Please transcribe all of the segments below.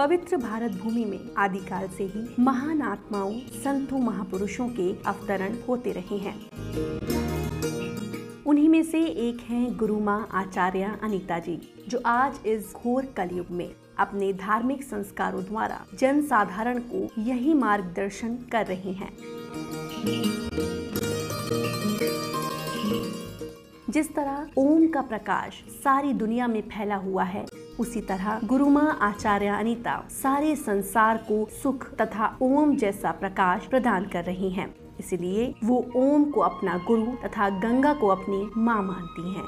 पवित्र भारत भूमि में आदिकाल से ही महान आत्माओं, संतों, महापुरुषों के अवतरण होते रहे हैं। उन्हीं में से एक हैं गुरु माँ आचार्य अनीता जी, जो आज इस घोर कलयुग में अपने धार्मिक संस्कारों द्वारा जन साधारण को यही मार्गदर्शन कर रहे हैं। जिस तरह ओम का प्रकाश सारी दुनिया में फैला हुआ है, उसी तरह गुरु माँ आचार्य अनीता सारे संसार को सुख तथा ओम जैसा प्रकाश प्रदान कर रही हैं। इसलिए वो ओम को अपना गुरु तथा गंगा को अपनी माँ मानती हैं।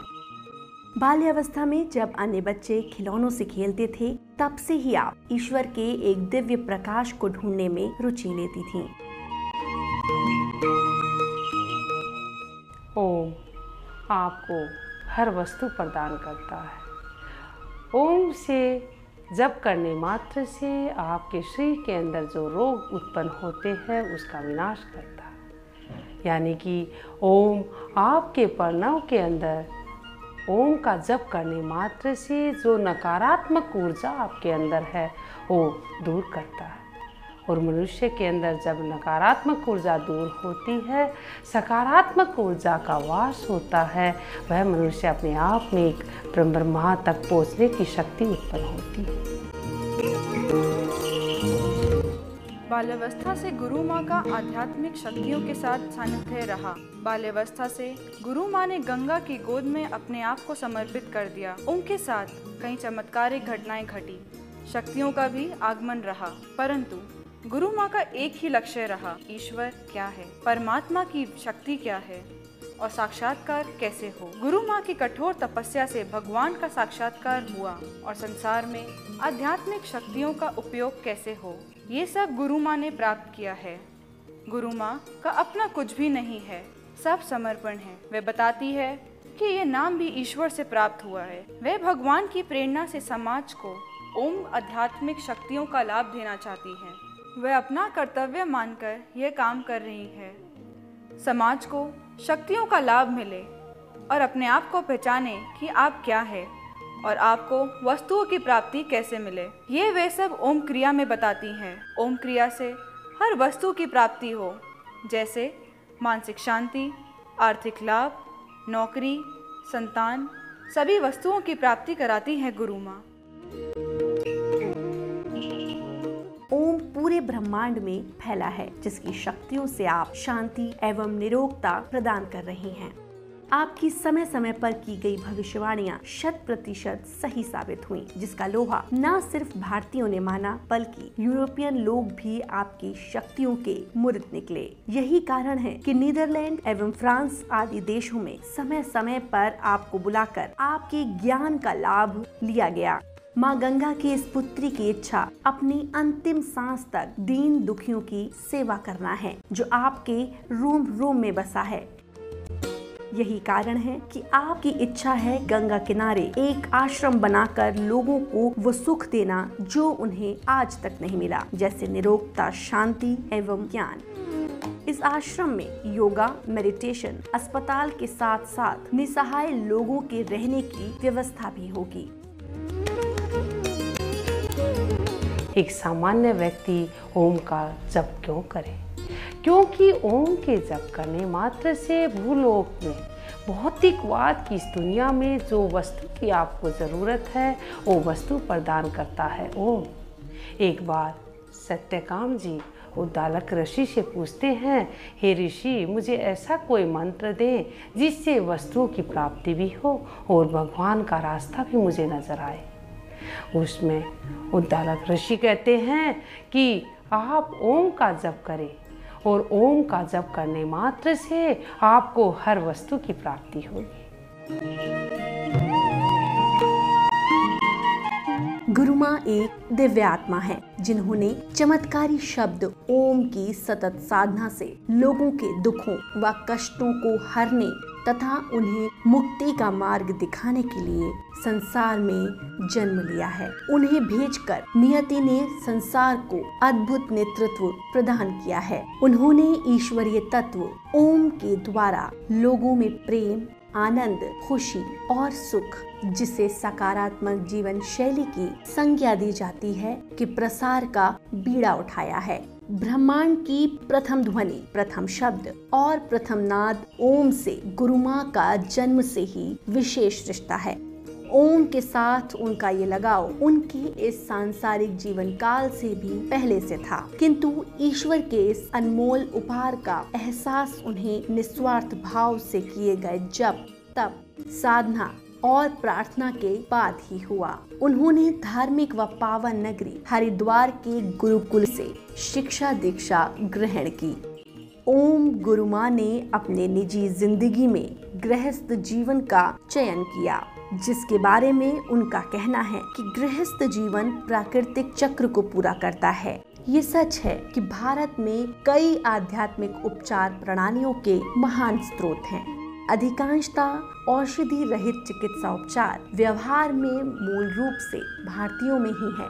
बाल्यावस्था में जब अन्य बच्चे खिलौनों से खेलते थे, तब से ही आप ईश्वर के एक दिव्य प्रकाश को ढूंढने में रुचि लेती थीं। ओम आपको हर वस्तु प्रदान करता है। ओम से जप करने मात्र से आपके शरीर के अंदर जो रोग उत्पन्न होते हैं उसका विनाश करता है। यानी कि ओम आपके प्रणव के अंदर ओम का जप करने मात्र से जो नकारात्मक ऊर्जा आपके अंदर है वो दूर करता है। और मनुष्य के अंदर जब नकारात्मक ऊर्जा दूर होती है, सकारात्मक ऊर्जा का वास होता है, वह मनुष्य अपने आप में एक ब्रह्मा तक पहुंचने की शक्ति उत्पन्न होती है। बाल्यावस्था से गुरु माँ का आध्यात्मिक शक्तियों के साथ सानिध्य रहा। बाल्यावस्था से गुरु माँ ने गंगा की गोद में अपने आप को समर्पित कर दिया। उनके साथ कई चमत्कारिक घटनाएं घटी, शक्तियों का भी आगमन रहा। परंतु गुरु माँ का एक ही लक्ष्य रहा, ईश्वर क्या है, परमात्मा की शक्ति क्या है और साक्षात्कार कैसे हो। गुरु माँ की कठोर तपस्या से भगवान का साक्षात्कार हुआ और संसार में आध्यात्मिक शक्तियों का उपयोग कैसे हो, ये सब गुरु माँ ने प्राप्त किया है। गुरु माँ का अपना कुछ भी नहीं है, सब समर्पण है। वे बताती है कि ये नाम भी ईश्वर से प्राप्त हुआ है। वे भगवान की प्रेरणा से समाज को ओम आध्यात्मिक शक्तियों का लाभ देना चाहती है। वे अपना कर्तव्य मानकर यह काम कर रही है। समाज को शक्तियों का लाभ मिले और अपने आप को पहचाने कि आप क्या है और आपको वस्तुओं की प्राप्ति कैसे मिले। ये वे सब ओम क्रिया में बताती हैं। ओम क्रिया से हर वस्तु की प्राप्ति हो, जैसे मानसिक शांति, आर्थिक लाभ, नौकरी, संतान, सभी वस्तुओं की प्राप्ति कराती है गुरु माँ। ओम पूरे ब्रह्मांड में फैला है, जिसकी शक्तियों से आप शांति एवं निरोगता प्रदान कर रही हैं। आपकी समय समय पर की गई भविष्यवाणियां 100% सही साबित हुई, जिसका लोहा न सिर्फ भारतीयों ने माना, बल्कि यूरोपियन लोग भी आपकी शक्तियों के मुरीद निकले। यही कारण है कि नीदरलैंड एवं फ्रांस आदि देशों में समय समय पर आपको बुलाकर आपके ज्ञान का लाभ लिया गया। माँ गंगा की इस पुत्री की इच्छा अपनी अंतिम सांस तक दीन दुखियों की सेवा करना है, जो आपके रोम रोम में बसा है। यही कारण है कि आपकी इच्छा है गंगा किनारे एक आश्रम बनाकर लोगों को वो सुख देना जो उन्हें आज तक नहीं मिला, जैसे निरोगता, शांति एवं ज्ञान। इस आश्रम में योगा, मेडिटेशन, अस्पताल के साथ साथ निसहाय लोगों के रहने की व्यवस्था भी होगी। एक सामान्य व्यक्ति ओम का जप क्यों करे? क्योंकि ओम के जप करने मात्र से भूलोक में, भौतिकवाद की इस दुनिया में जो वस्तु की आपको ज़रूरत है वो वस्तु प्रदान करता है ओम। एक बार सत्यकाम जी उद्दालक ऋषि से पूछते हैं, हे ऋषि, मुझे ऐसा कोई मंत्र दें जिससे वस्तुओं की प्राप्ति भी हो और भगवान का रास्ता भी मुझे नजर आए। उसमें उद्दालक ऋषि कहते हैं कि आप ओम का जप करें और ओम का जप करने मात्र से आपको हर वस्तु की प्राप्ति होगी। गुरु माँ एक दिव्य आत्मा है, जिन्होंने चमत्कारी शब्द ओम की सतत साधना से लोगों के दुखों व कष्टों को हरने तथा उन्हें मुक्ति का मार्ग दिखाने के लिए संसार में जन्म लिया है। उन्हें भेजकर नियति ने संसार को अद्भुत नेतृत्व प्रदान किया है। उन्होंने ईश्वरीय तत्व ओम के द्वारा लोगों में प्रेम, आनंद, खुशी और सुख, जिसे सकारात्मक जीवन शैली की संज्ञा दी जाती है, कि प्रसार का बीड़ा उठाया है। ब्रह्मांड की प्रथम ध्वनि, प्रथम शब्द और प्रथम नाद ओम से गुरु माँ का जन्म से ही विशेष रिश्ता है। ओम के साथ उनका ये लगाव उनके इस सांसारिक जीवन काल से भी पहले से था, किंतु ईश्वर के इस अनमोल उपहार का एहसास उन्हें निस्वार्थ भाव से किए गए जप, तप, साधना और प्रार्थना के बाद ही हुआ। उन्होंने धार्मिक व पावन नगरी हरिद्वार के गुरुकुल से शिक्षा दीक्षा ग्रहण की। ओम गुरु माँ ने अपने निजी जिंदगी में गृहस्थ जीवन का चयन किया, जिसके बारे में उनका कहना है कि गृहस्थ जीवन प्राकृतिक चक्र को पूरा करता है। ये सच है कि भारत में कई आध्यात्मिक उपचार प्रणालियों के महान स्रोत हैं। अधिकांशतः औषधि रहित चिकित्सा उपचार व्यवहार में मूल रूप से भारतीयों में ही है।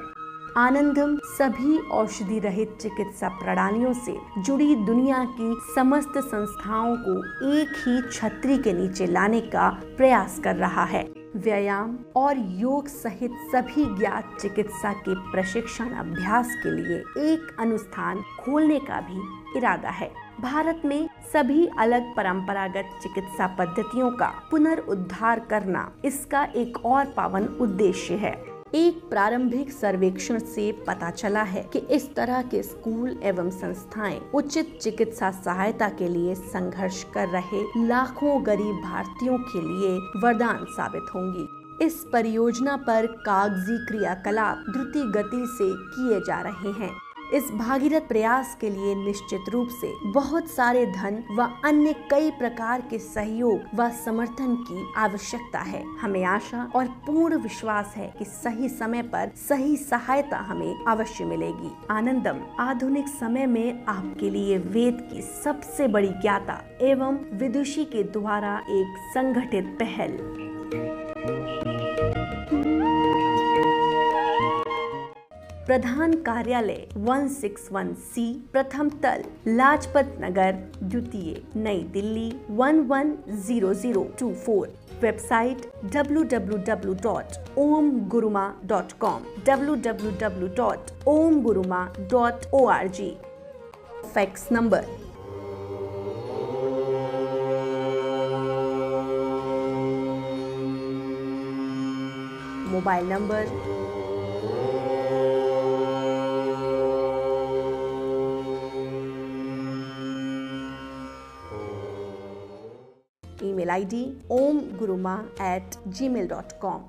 आनंदम सभी औषधि रहित चिकित्सा प्रणालियों से जुड़ी दुनिया की समस्त संस्थाओं को एक ही छतरी के नीचे लाने का प्रयास कर रहा है। व्यायाम और योग सहित सभी ज्ञात चिकित्सा के प्रशिक्षण अभ्यास के लिए एक अनुष्ठान खोलने का भी इरादा है। भारत में सभी अलग परंपरागत चिकित्सा पद्धतियों का पुनरुद्धार करना इसका एक और पावन उद्देश्य है। एक प्रारंभिक सर्वेक्षण से पता चला है कि इस तरह के स्कूल एवं संस्थाएं उचित चिकित्सा सहायता के लिए संघर्ष कर रहे लाखों गरीब भारतीयों के लिए वरदान साबित होंगी। इस परियोजना पर कागजी क्रियाकलाप द्रुत गति से किए जा रहे हैं। इस भागीरथ प्रयास के लिए निश्चित रूप से बहुत सारे धन व अन्य कई प्रकार के सहयोग व समर्थन की आवश्यकता है। हमें आशा और पूर्ण विश्वास है कि सही समय पर सही सहायता हमें अवश्य मिलेगी। आनंदम आधुनिक समय में आपके लिए वेद की सबसे बड़ी ज्ञाता एवं विदुषी के द्वारा एक संगठित पहल। प्रधान कार्यालय 161C, प्रथम तल, लाजपत नगर, द्वितीय, नई Delhi 110024। Website www.omguruma.com, www.omguruma.org। Fax number mobile number 'email ID omguruma@gmail.com।